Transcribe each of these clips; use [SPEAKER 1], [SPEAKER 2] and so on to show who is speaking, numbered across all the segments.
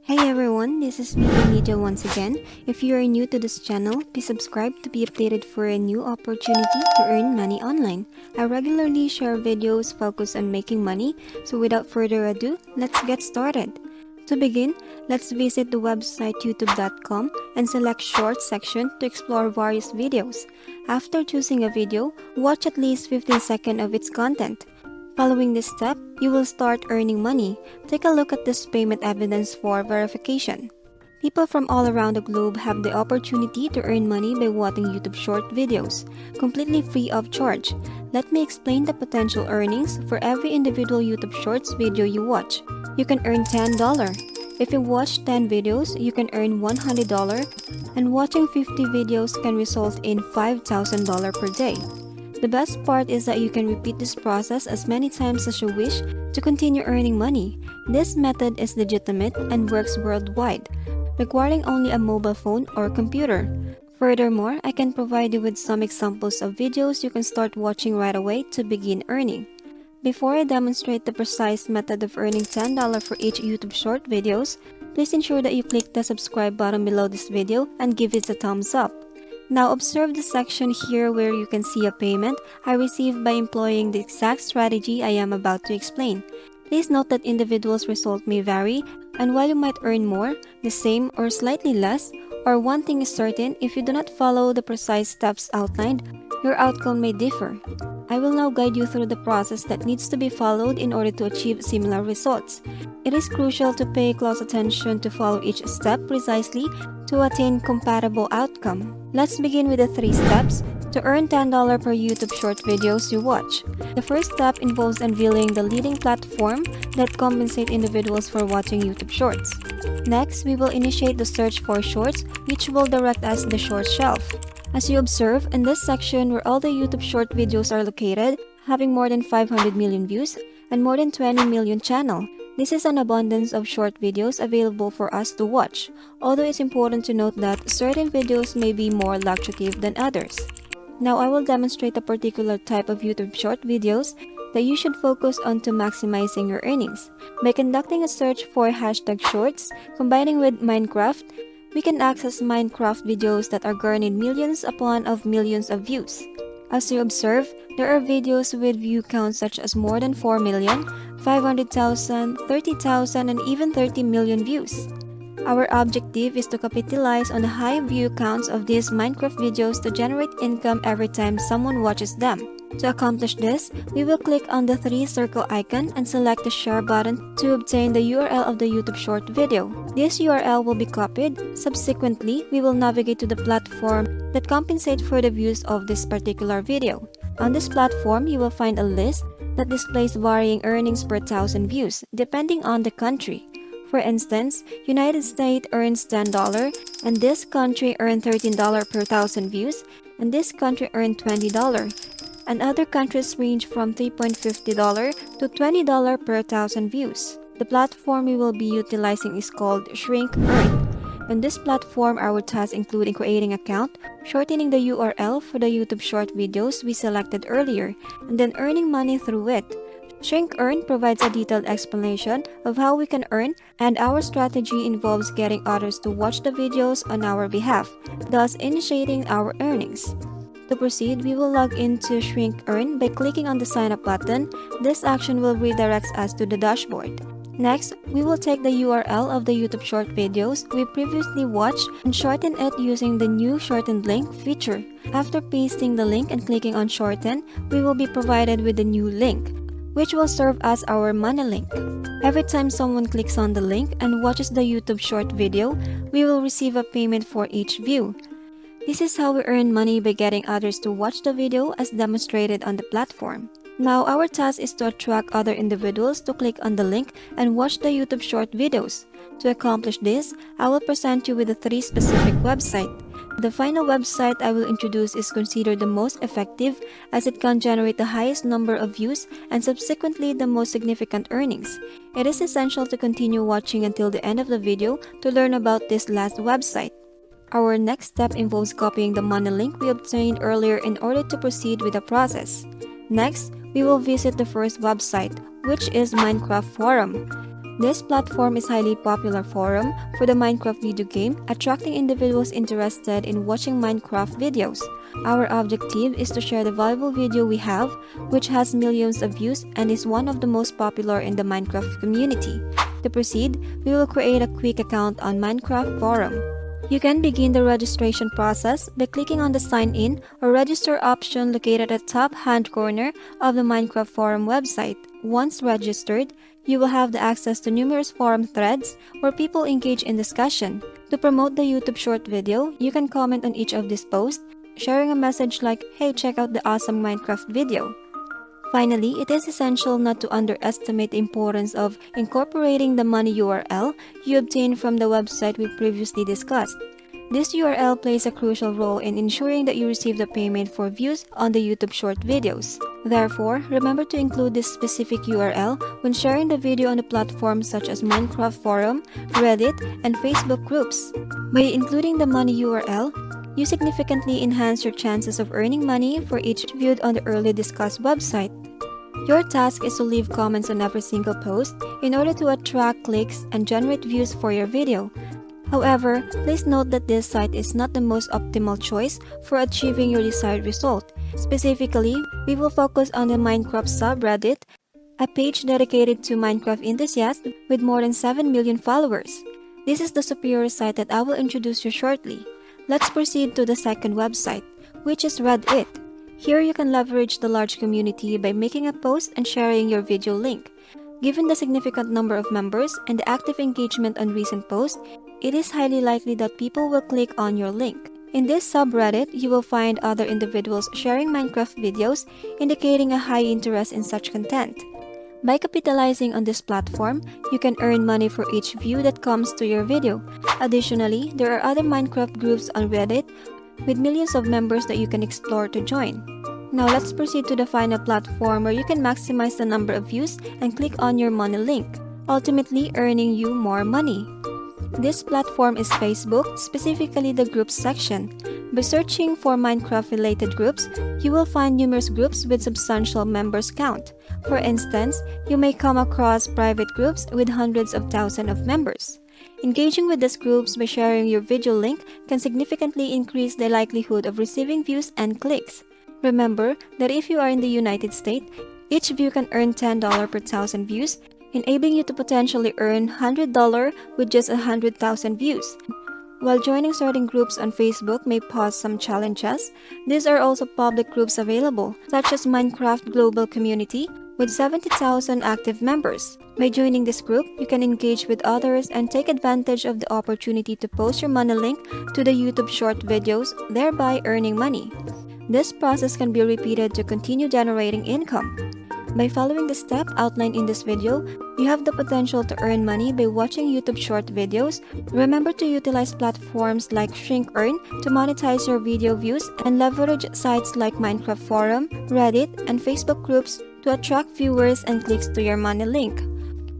[SPEAKER 1] Hey everyone, this is Media once again. If you are new to this channel, please subscribe to be updated for a new opportunity to earn money online. I regularly share videos focused on making money, so without further ado, let's get started. To begin, let's visit the website youtube.com and select Shorts section to explore various videos. After choosing a video, watch at least 15 seconds of its content. Following this step, you will start earning money. Take a look at this payment evidence for verification. People from all around the globe have the opportunity to earn money by watching YouTube short videos, completely free of charge. Let me explain the potential earnings for every individual YouTube Shorts video you watch. You can earn $10. If you watch 10 videos, you can earn $100, and watching 50 videos can result in $5,000 per day. The best part is that you can repeat this process as many times as you wish to continue earning money. This method is legitimate and works worldwide, requiring only a mobile phone or computer. Furthermore, I can provide you with some examples of videos you can start watching right away to begin earning. Before I demonstrate the precise method of earning $10 for each YouTube short videos, please ensure that you click the subscribe button below this video and give it a thumbs up. Now observe the section here where you can see a payment I received by employing the exact strategy I am about to explain. Please note that individuals' results may vary, and while you might earn more, the same, or slightly less, or one thing is certain, if you do not follow the precise steps outlined, your outcome may differ. I will now guide you through the process that needs to be followed in order to achieve similar results. It is crucial to pay close attention to follow each step precisely to attain compatible outcome. Let's begin with the 3 steps to earn $10 per YouTube short videos you watch. The first step involves unveiling the leading platform that compensates individuals for watching YouTube shorts. Next, we will initiate the search for shorts, which will direct us to the short shelf. As you observe, in this section where all the YouTube short videos are located, having more than 500 million views and more than 20 million channels. This is an abundance of short videos available for us to watch, although it's important to note that certain videos may be more lucrative than others. Now I will demonstrate a particular type of YouTube short videos that you should focus on to maximizing your earnings. By conducting a search for #shorts, combining with Minecraft, we can access Minecraft videos that are garnering millions upon of millions of views. As you observe, there are videos with view counts such as more than 4 million, 500,000, 30,000, and even 30 million views. Our objective is to capitalize on the high view counts of these Minecraft videos to generate income every time someone watches them. To accomplish this, we will click on the 3 circle icon and select the share button to obtain the URL of the YouTube short video. This URL will be copied. Subsequently, we will navigate to the platform that compensates for the views of this particular video. On this platform, you will find a list that displays varying earnings per 1,000 views, depending on the country. For instance, United States earns $10, and this country earned $13 per 1,000 views, and this country earned $20. And other countries range from $3.50 to $20 per 1,000 views. The platform we will be utilizing is called Shrink Earn. On this platform, our tasks include creating an account, shortening the URL for the YouTube short videos we selected earlier, and then earning money through it. Shrink Earn provides a detailed explanation of how we can earn, and our strategy involves getting others to watch the videos on our behalf, thus initiating our earnings. To proceed, we will log into Shrink Earn by clicking on the sign up button. This action will redirect us to the dashboard. Next, we will take the URL of the YouTube short videos we previously watched and shorten it using the new shortened link feature. After pasting the link and clicking on shorten, we will be provided with a new link, which will serve as our money link. Every time someone clicks on the link and watches the YouTube short video, we will receive a payment for each view. This is how we earn money by getting others to watch the video as demonstrated on the platform. Now our task is to attract other individuals to click on the link and watch the YouTube short videos. To accomplish this, I will present you with the 3 specific websites. The final website I will introduce is considered the most effective as it can generate the highest number of views and subsequently the most significant earnings. It is essential to continue watching until the end of the video to learn about this last website. Our next step involves copying the money link we obtained earlier in order to proceed with the process. Next, we will visit the first website, which is Minecraft Forum. This platform is a highly popular forum for the Minecraft video game, attracting individuals interested in watching Minecraft videos. Our objective is to share the valuable video we have, which has millions of views and is one of the most popular in the Minecraft community. To proceed, we will create a quick account on Minecraft forum. You can begin the registration process by clicking on the Sign In or Register option located at the top hand corner of the Minecraft forum website. Once registered, you will have the access to numerous forum threads where people engage in discussion. To promote the YouTube short video, you can comment on each of these posts, sharing a message like, "Hey, check out the awesome Minecraft video." Finally, it is essential not to underestimate the importance of incorporating the money URL you obtain from the website we previously discussed. This URL plays a crucial role in ensuring that you receive the payment for views on the YouTube short videos. Therefore, remember to include this specific URL when sharing the video on the platforms such as Minecraft forum, Reddit, and Facebook groups. By including the money URL, you significantly enhance your chances of earning money for each viewed on the earlier discussed website. Your task is to leave comments on every single post in order to attract clicks and generate views for your video. However, please note that this site is not the most optimal choice for achieving your desired result. Specifically, we will focus on the Minecraft subreddit, a page dedicated to Minecraft enthusiasts with more than 7 million followers. This is the superior site that I will introduce you shortly. Let's proceed to the second website, which is Reddit. Here you can leverage the large community by making a post and sharing your video link. Given the significant number of members and the active engagement on recent posts, it is highly likely that people will click on your link. In this subreddit, you will find other individuals sharing Minecraft videos, indicating a high interest in such content. By capitalizing on this platform, you can earn money for each view that comes to your video. Additionally, there are other Minecraft groups on Reddit with millions of members that you can explore to join. Now let's proceed to the final platform where you can maximize the number of views and click on your money link, ultimately earning you more money. This platform is Facebook, specifically the groups section. By searching for Minecraft-related groups, you will find numerous groups with substantial members count. For instance, you may come across private groups with hundreds of thousands of members. Engaging with these groups by sharing your video link can significantly increase the likelihood of receiving views and clicks. Remember that if you are in the United States, each view can earn $10 per thousand views, enabling you to potentially earn $100 with just 100,000 views. While joining certain groups on Facebook may pose some challenges, these are also public groups available, such as Minecraft Global Community, with 70,000 active members. By joining this group, you can engage with others and take advantage of the opportunity to post your money link to the YouTube short videos, thereby earning money. This process can be repeated to continue generating income. By following the steps outlined in this video, you have the potential to earn money by watching YouTube short videos. Remember to utilize platforms like Shrink Earn to monetize your video views and leverage sites like Minecraft Forum, Reddit, and Facebook groups to attract viewers and clicks to your money link.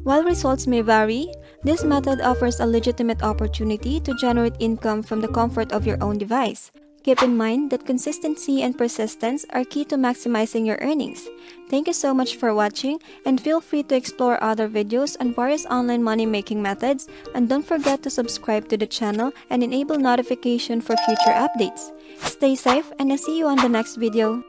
[SPEAKER 1] While results may vary, this method offers a legitimate opportunity to generate income from the comfort of your own device. Keep in mind that consistency and persistence are key to maximizing your earnings. Thank you so much for watching, and feel free to explore other videos on various online money-making methods, and don't forget to subscribe to the channel and enable notification for future updates. Stay safe, and I'll see you on the next video.